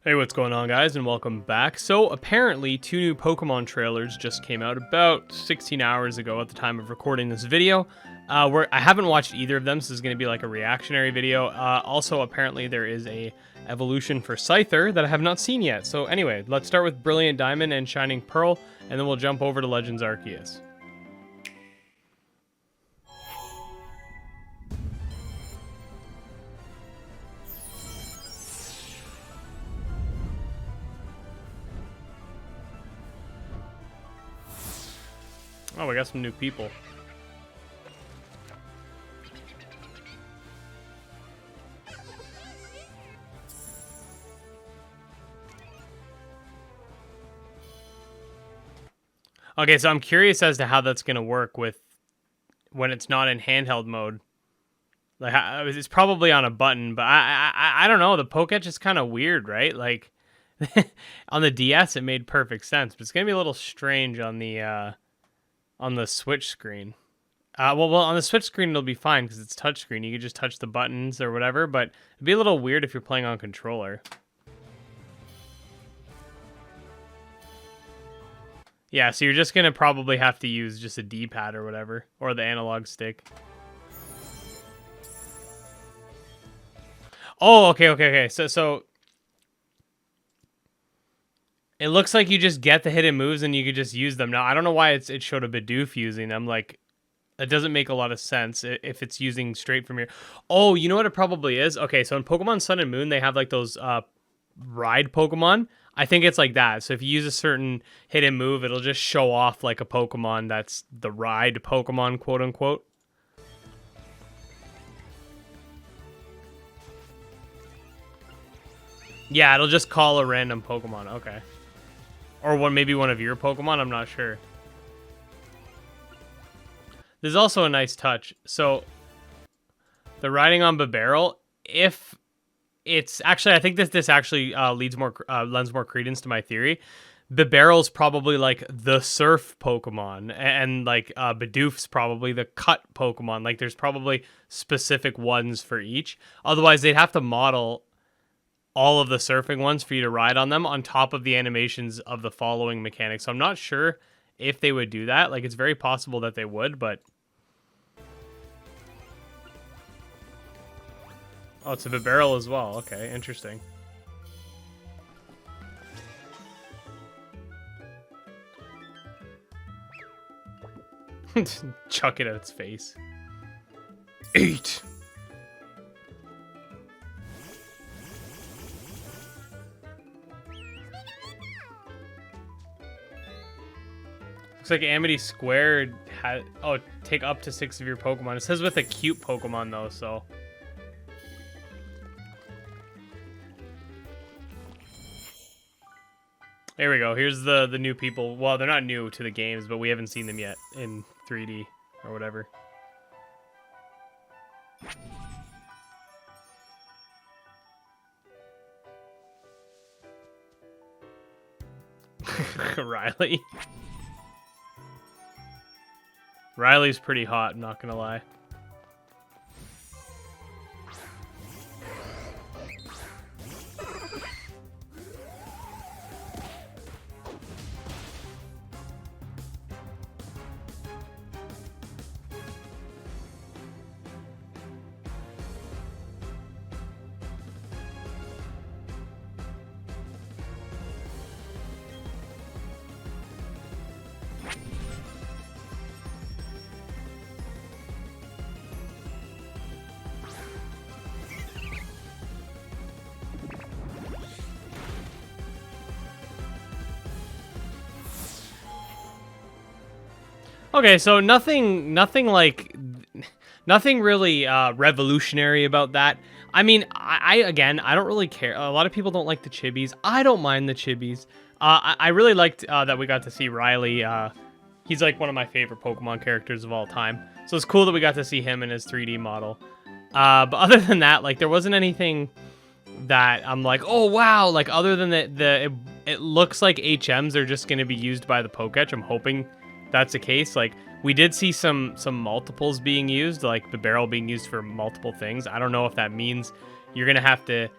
Hey, what's going on, guys, and welcome back. So apparently 2 new Pokemon trailers just came out about 16 hours ago at the time of recording this video. I haven't watched either of them, so this is going to be like a reactionary video. Also, apparently there is a evolution for Scyther that I have not seen yet. So anyway, let's start with Brilliant Diamond and Shining Pearl, and then we'll jump over to Legends Arceus. Oh, we got some new people. Okay, so I'm curious as to how that's going to work with when it's not in handheld mode. Like, it's probably on a button, but I don't know. The Poketch is kind of weird, right? Like, on the DS, it made perfect sense, but it's going to be a little strange on the Switch screen. Well, on the Switch screen, it'll be fine because it's touchscreen. You can just touch the buttons or whatever, but it'd be a little weird if you're playing on controller. Yeah, so you're just going to probably have to use just a D-pad or whatever, or the analog stick. Oh, okay. So it looks like you just get the hidden moves and you could just use them. Now, I don't know why it showed a Bidoof using them. Like, it doesn't make a lot of sense if it's using straight from your... Oh, you know what it probably is? Okay, so in Pokemon Sun and Moon, they have like those ride Pokemon. I think it's like that. So if you use a certain hidden move, it'll just show off like a Pokemon that's the ride Pokemon, quote unquote. Yeah, it'll just call a random Pokemon. Okay. Or maybe one of your Pokemon, I'm not sure. There's also a nice touch. So, the riding on Bibarel, if it's... Actually, I think this actually lends more credence to my theory. Bibarel's probably like the surf Pokemon, and like Bidoof's probably the cut Pokemon. Like, there's probably specific ones for each. Otherwise, they'd have to model all of the surfing ones for you to ride on them on top of the animations of the following mechanics. So I'm not sure if they would do that. Like, it's very possible that they would, but... Oh, it's a Bibarel as well. Okay, interesting. Chuck it at its face. Eat! Looks like Amity Square had... Oh, take up to 6 of your Pokemon. It says with a cute Pokemon, though, so... There we go. Here's the new people. Well, they're not new to the games, but we haven't seen them yet in 3D or whatever. Riley. Riley's pretty hot, I'm not gonna lie. Okay, so nothing really revolutionary about that. I mean, again, I don't really care. A lot of people don't like the chibis. I don't mind the chibis. I really liked that we got to see Riley. He's like one of my favorite Pokemon characters of all time. So it's cool that we got to see him in his 3D model. But other than that, like, there wasn't anything that I'm like, oh wow, like, other than it looks like HMs are just going to be used by the Poketch. I'm hoping that's the case. Like, we did see some multiples being used, like the barrel being used for multiple things. I don't know if that means you're gonna have to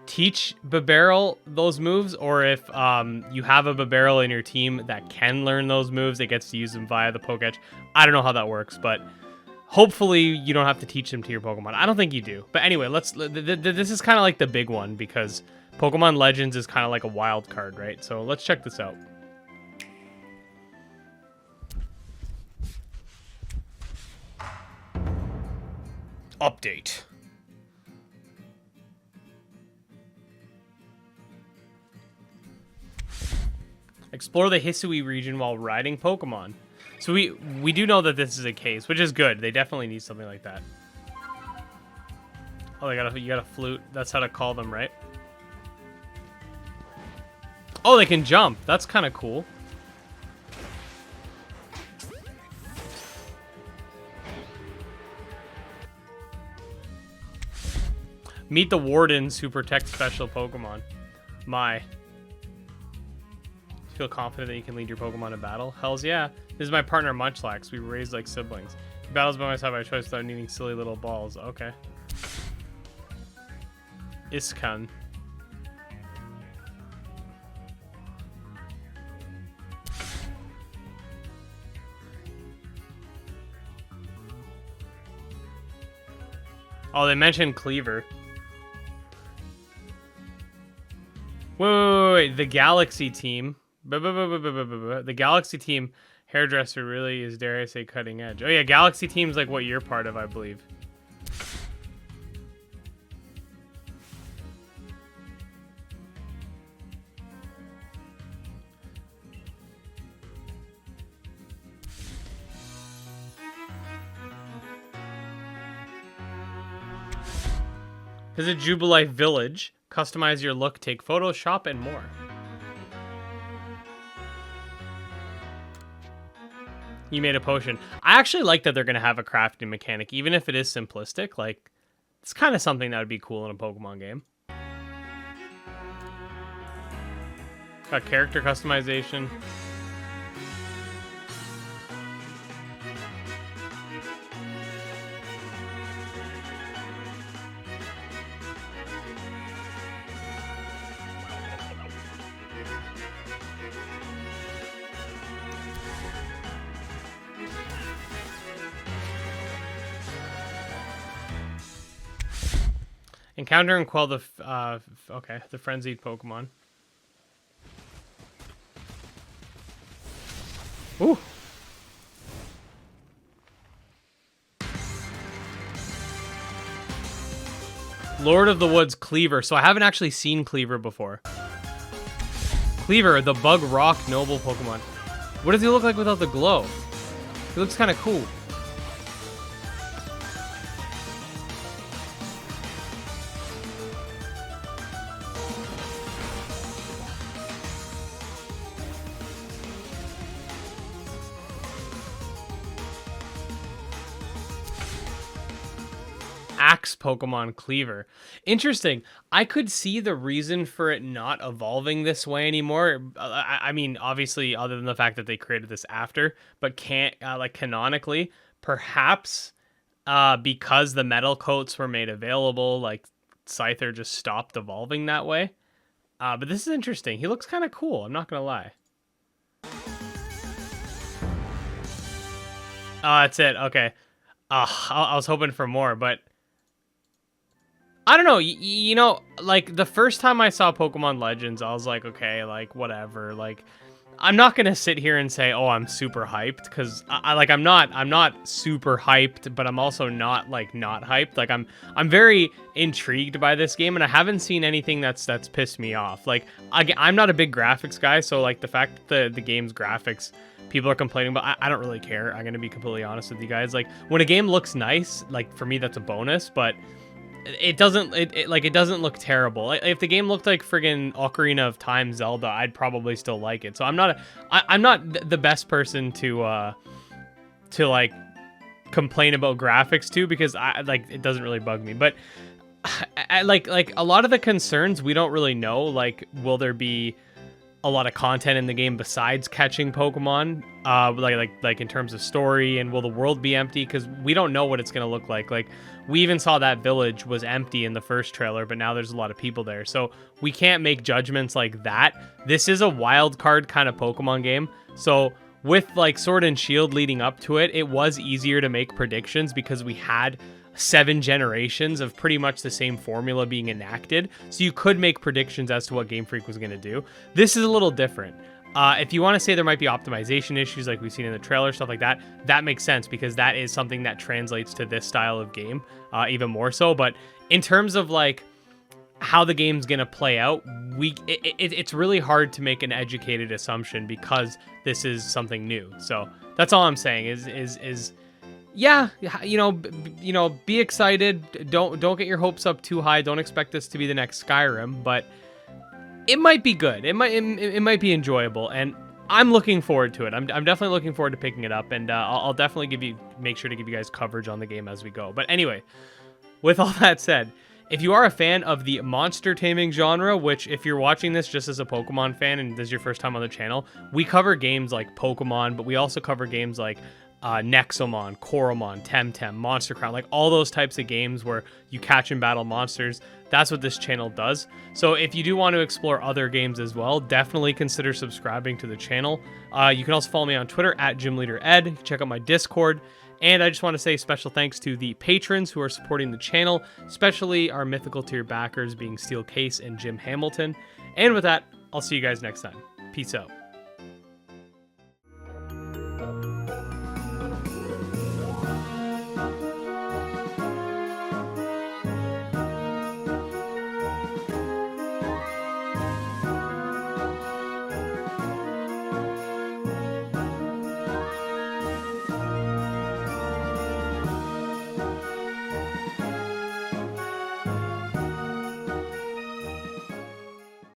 teach Babarrel those moves, or if you have a Babarrel in your team that can learn those moves, it gets to use them via the Pokédex. I don't know how that works, but hopefully you don't have to teach them to your Pokemon. I don't think you do. But anyway, this is kind of like the big one because Pokemon Legends is kind of like a wild card, right? So let's check this out. Update. Explore the Kisiwa region while riding Pokemon. So we do know that this is a case, which is good. They definitely need something like that. Oh, you got a flute. That's how to call them, right? Oh, they can jump. That's kind of cool. Meet the wardens who protect special Pokemon. My. Feel confident that you can lead your Pokemon in battle? Hells yeah. This is my partner Munchlax. We were raised like siblings. He battles by my side by choice without needing silly little balls. Okay. Iskan. Oh, they mentioned Cleaver. Wait. The Galaxy team. The Galaxy team hairdresser really is, dare I say, cutting edge. Oh yeah, Galaxy team's like what you're part of, I believe. Visit Jubilife Village, customize your look, take photos, shop, and more. You made a potion. I actually like that they're going to have a crafting mechanic, even if it is simplistic. Like, it's kind of something that would be cool in a Pokemon game. Got character customization. Encounter and quell the the frenzied Pokemon. Ooh. Lord of the Woods Cleaver. So I haven't actually seen Cleaver before. Cleaver, the bug rock noble Pokemon. What does he look like without the glow? He looks kind of cool. Axe Pokemon Cleaver. Interesting. I could see the reason for it not evolving this way anymore. I mean, obviously, other than the fact that they created this after, but can't, like, canonically, perhaps because the metal coats were made available, like, Scyther just stopped evolving that way. But this is interesting. He looks kind of cool, I'm not going to lie. Oh, that's it. Okay. I was hoping for more, but I don't know, you know, like, the first time I saw Pokemon Legends, I was like, okay, like, whatever, like, I'm not gonna sit here and say, oh, I'm super hyped, because, I'm not super hyped, but I'm also not, like, not hyped, like, I'm very intrigued by this game, and I haven't seen anything that's pissed me off, like, I'm not a big graphics guy, so, like, the fact that the game's graphics, people are complaining about, I don't really care, I'm gonna be completely honest with you guys, like, when a game looks nice, like, for me, that's a bonus, but it doesn't look terrible. If the game looked like friggin' Ocarina of Time Zelda, I'd probably still like it. So I'm not the best person to like complain about graphics too, because it doesn't really bug me. But like a lot of the concerns we don't really know, like, will there be a lot of content in the game besides catching Pokemon, like in terms of story, and will the world be empty? Because we don't know what it's going to look like. Like, we even saw that village was empty in the first trailer, but now there's a lot of people there. So we can't make judgments like that. This is a wild card kind of Pokemon game. So with like Sword and Shield leading up to it, it was easier to make predictions because we had 7 generations of pretty much the same formula being enacted. So you could make predictions as to what Game Freak was going to do. This is a little different. If you want to say there might be optimization issues like we've seen in the trailer, stuff like that, that makes sense because that is something that translates to this style of game even more so. But in terms of like how the game's going to play out, it's really hard to make an educated assumption because this is something new. So that's all I'm saying is yeah, be excited. Don't get your hopes up too high. Don't expect this to be the next Skyrim, but it might be good. It might be enjoyable, and I'm looking forward to it. I'm definitely looking forward to picking it up, and I'll definitely make sure to give you guys coverage on the game as we go. But anyway, with all that said, if you are a fan of the monster taming genre, which if you're watching this just as a Pokemon fan and this is your first time on the channel, we cover games like Pokemon, but we also cover games like Nexomon, Coromon, Temtem, Monster Crown, like all those types of games where you catch and battle monsters. That's what this channel does. So if you do want to explore other games as well, definitely consider subscribing to the channel. You can also follow me on Twitter at GymLeaderEd. Check out my Discord. And I just want to say special thanks to the patrons who are supporting the channel, especially our mythical tier backers being StealCase and Jim Hamilton. And with that, I'll see you guys next time. Peace out.